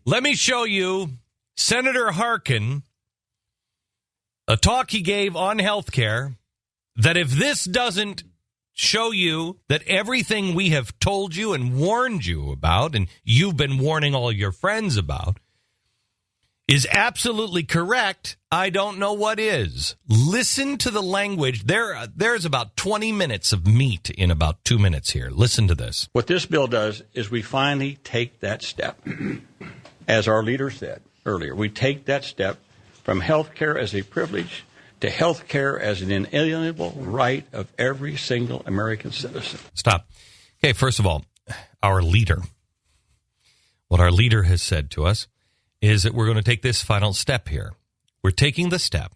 Let me show you Senator Harkin, a talk he gave on health care, that if this doesn't show you that everything we have told you and warned you about, and you've been warning all your friends about, is absolutely correct, I don't know what is. Listen to the language. There's about 20 minutes of meat in about 2 minutes here. Listen to this. What this bill does is we finally take that step. As our leader said earlier, we take that step from health care as a privilege to health care as an inalienable right of every single American citizen. Stop. Okay, first of all, our leader. What our leader has said to us is that we're going to take this final step here. We're taking the step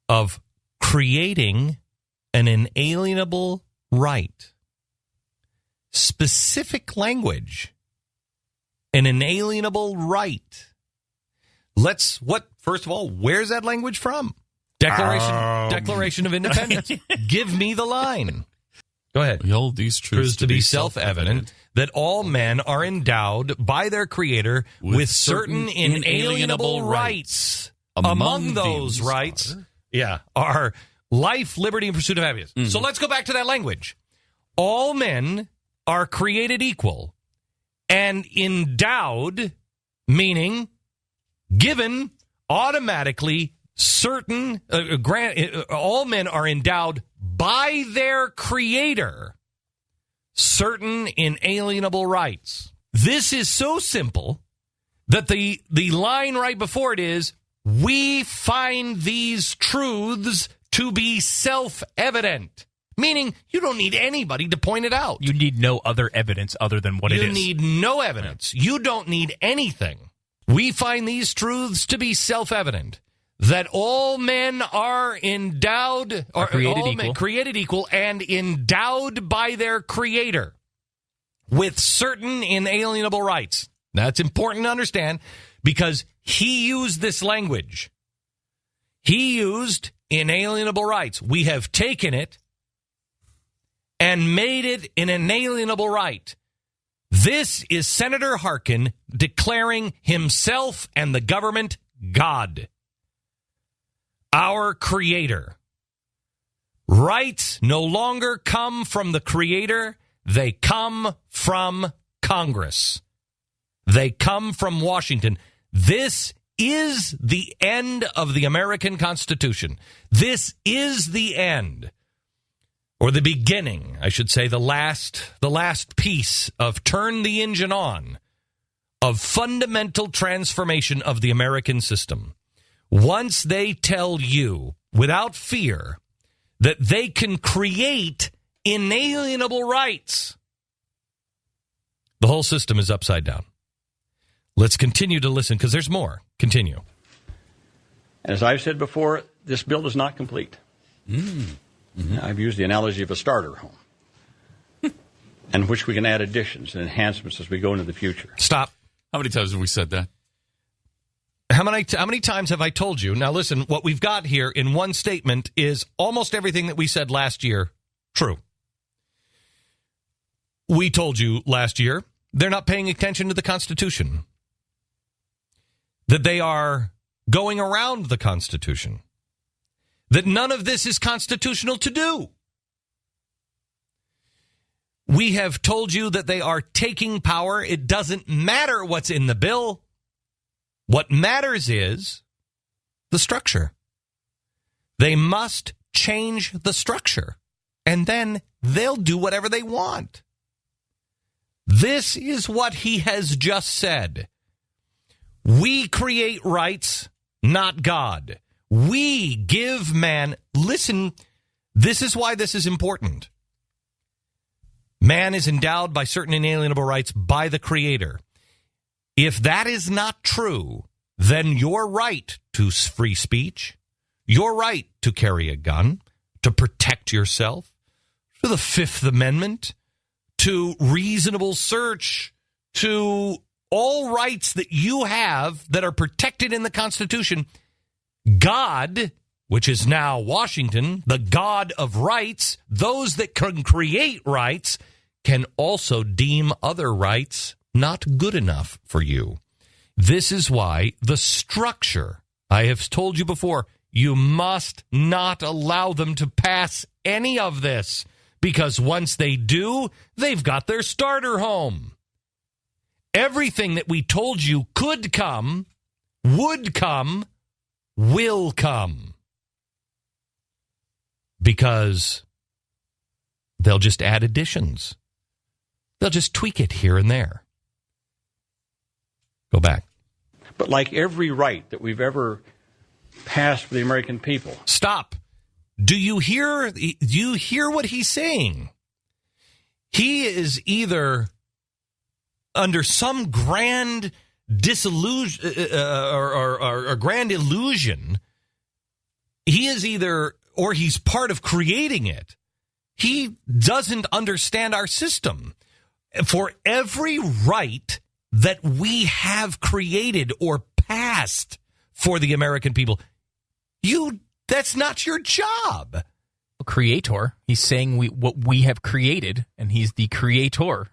of creating an inalienable right. Specific language. An inalienable right. First of all, where's that language from? Declaration of Independence. Give me the line. Go ahead. We hold these truths to be self-evident that all men are endowed by their Creator with certain inalienable rights. Among those rights, are life, liberty, and pursuit of happiness. Mm-hmm. So let's go back to that language. All men are created equal and endowed, meaning given automatically certain, all men are endowed by their Creator certain inalienable rights. This is so simple that the line right before it is, we find these truths to be self-evident. Meaning, you don't need anybody to point it out. You need no other evidence other than what it is. You need no evidence. You don't need anything. We find these truths to be self-evident. That all men are endowed, or created equal and endowed by their Creator with certain inalienable rights. That's important to understand because he used this language. He used inalienable rights. We have taken it and made it an inalienable right. This is Senator Harkin declaring himself and the government God. Our Creator. Rights no longer come from the Creator. They come from Congress. They come from Washington. This is the end of the American Constitution. This is the end, or the beginning, I should say, the last piece of turn the engine on of fundamental transformation of the American system. Once they tell you, without fear, that they can create inalienable rights, the whole system is upside down. Let's continue to listen, because there's more. Continue. As I've said before, this bill is not complete. Mm-hmm. I've used the analogy of a starter home, in which we can add additions and enhancements as we go into the future. Stop. How many times have we said that? How many times have I told you? Now, listen, what we've got here in one statement is almost everything that we said last year true. We told you last year they're not paying attention to the Constitution, that they are going around the Constitution, that none of this is constitutional to do. We have told you that they are taking power. It doesn't matter what's in the bill. What matters is the structure. They must change the structure, and then they'll do whatever they want. This is what he has just said. We create rights, not God. We give man. Listen, this is why this is important. Man is endowed by certain inalienable rights by the Creator. If that is not true, then your right to free speech, your right to carry a gun, to protect yourself, to the Fifth Amendment, to reasonable search, to all rights that you have that are protected in the Constitution, God, which is now Washington, the God of rights, those that can create rights, can also deem other rights not good enough for you. This is why the structure, I have told you before, you must not allow them to pass any of this, because once they do, they've got their starter home. Everything that we told you could come, would come, will come. Because they'll just add additions. They'll just tweak it here and there. Go back. But like every right that we've ever passed for the American people. Stop. Do you hear what he's saying? He is either under some grand disillusion or grand illusion. He is either, or he's part of creating it. He doesn't understand our system. For every right that we have created or passed for the American people, that's not your job. Creator. He's saying what we have created, and he's the creator.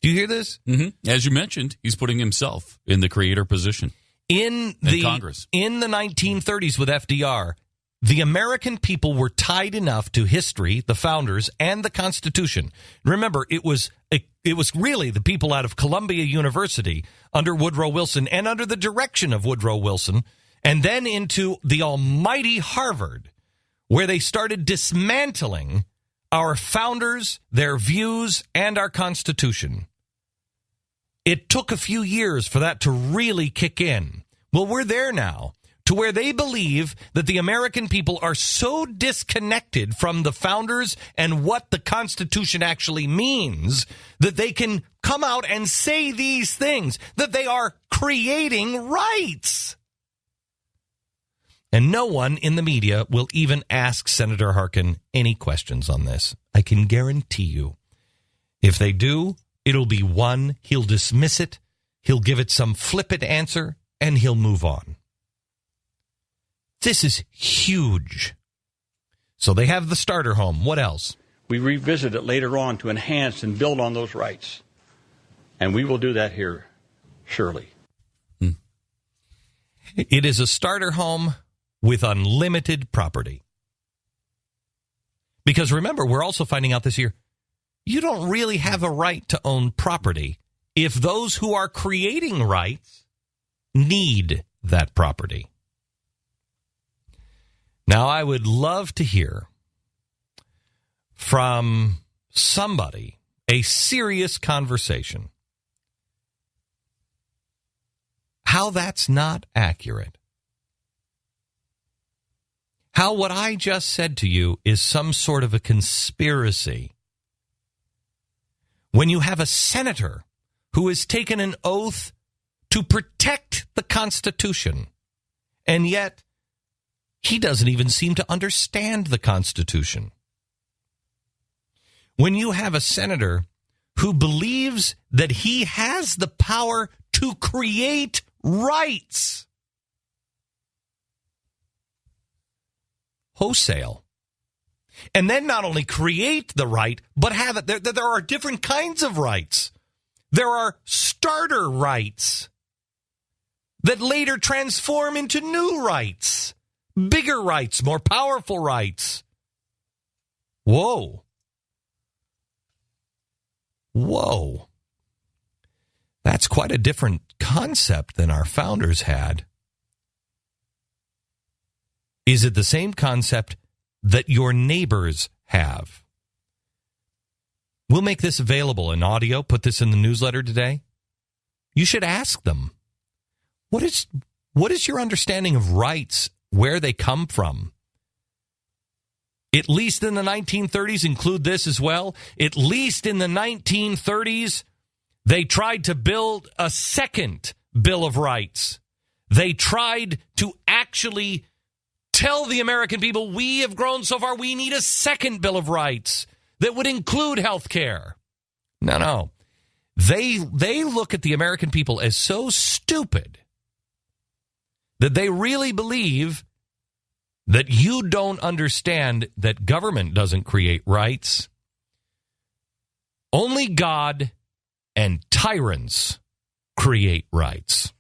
Do you hear this? Mm-hmm. As you mentioned, he's putting himself in the creator position in Congress. In the 1930s with FDR, the American people were tied enough to history, the founders, and the Constitution. Remember, it was really the people out of Columbia University under Woodrow Wilson and under the direction of Woodrow Wilson, and then into the almighty Harvard, where they started dismantling our founders, their views, and our Constitution. It took a few years for that to really kick in. Well, we're there now, to where they believe that the American people are so disconnected from the founders and what the Constitution actually means that they can come out and say these things, that they are creating rights. And no one in the media will even ask Senator Harkin any questions on this. I can guarantee you. If they do, it'll be one, he'll dismiss it, he'll give it some flippant answer, and he'll move on. This is huge. So they have the starter home. What else? We revisit it later on to enhance and build on those rights. And we will do that here, surely. It is a starter home with unlimited property. Because remember, we're also finding out this year, you don't really have a right to own property if those who are creating rights need that property. Now, I would love to hear from somebody a serious conversation how that's not accurate. How what I just said to you is some sort of a conspiracy. When you have a senator who has taken an oath to protect the Constitution, and yet he doesn't even seem to understand the Constitution. When you have a senator who believes that he has the power to create rights wholesale, and then not only create the right, but have it. There are different kinds of rights. There are starter rights that later transform into new rights. Bigger rights, more powerful rights. Whoa. That's quite a different concept than our founders had. Is it the same concept that your neighbors have? We'll make this available in audio, put this in the newsletter today. You should ask them, what is your understanding of rights, where they come from? At least in the 1930s, include this as well. At least in the 1930s, they tried to build a second Bill of Rights. They tried to actually tell the American people, we have grown so far, we need a second Bill of Rights that would include health care. No. They look at the American people as so stupid that they really believe that you don't understand that government doesn't create rights. Only God and tyrants create rights.